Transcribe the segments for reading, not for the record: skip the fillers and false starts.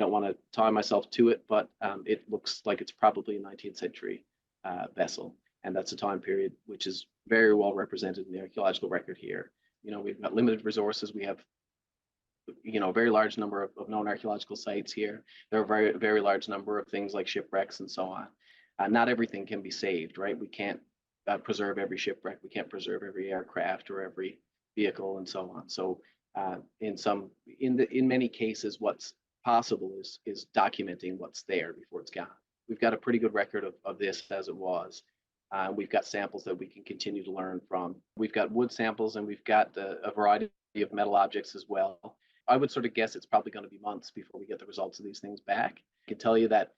don't want to tie myself to it, but it looks like it's probably a 19th century vessel. And that's a time period which is very well represented in the archaeological record here. We've got limited resources. We have, a very large number of known archaeological sites here. There are a very, very large number of things like shipwrecks and so on. Not everything can be saved, right? We can't preserve every shipwreck. We can't preserve every aircraft or every vehicle and so on. So in many cases, what's possible is documenting what's there before it's gone. We've got a pretty good record of this as it was. We've got samples that we can continue to learn from. We've got wood samples, and we've got a variety of metal objects as well. I would sort of guess it's probably going to be months before we get the results of these things back. I can tell you that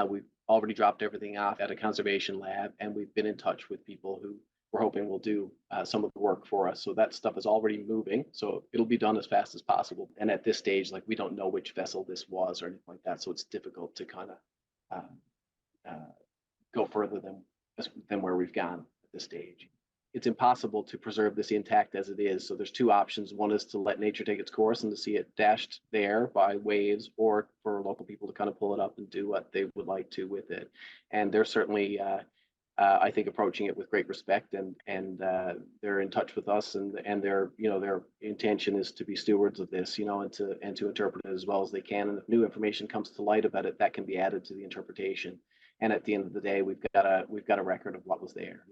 we've already dropped everything off at a conservation lab, and we've been in touch with people who we're hoping will do some of the work for us. So that stuff is already moving. So it'll be done as fast as possible. And at this stage, like, we don't know which vessel this was or anything like that. So it's difficult to kind of go further than where we've gone at this stage. It's impossible to preserve this intact as it is. So there's two options. One is to let nature take its course and to see it dashed there by waves, or for local people to kind of pull it up and do what they would like to with it. And they're certainly, I think, approaching it with great respect, and they're in touch with us, and their intention is to be stewards of this, and to interpret it as well as they can. And if new information comes to light about it, that can be added to the interpretation. And at the end of the day, we've got a record of what was there.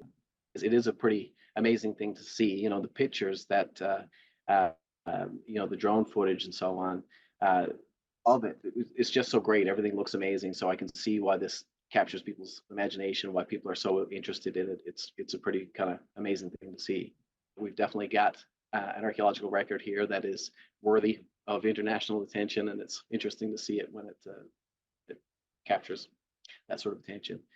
It is a pretty amazing thing to see, the pictures that, the drone footage and so on of it. It's just so great. Everything looks amazing. So I can see why this captures people's imagination, why people are so interested in it. It's a pretty kind of amazing thing to see. We've definitely got an archaeological record here that is worthy of international attention, and it's interesting to see it when it captures that sort of attention.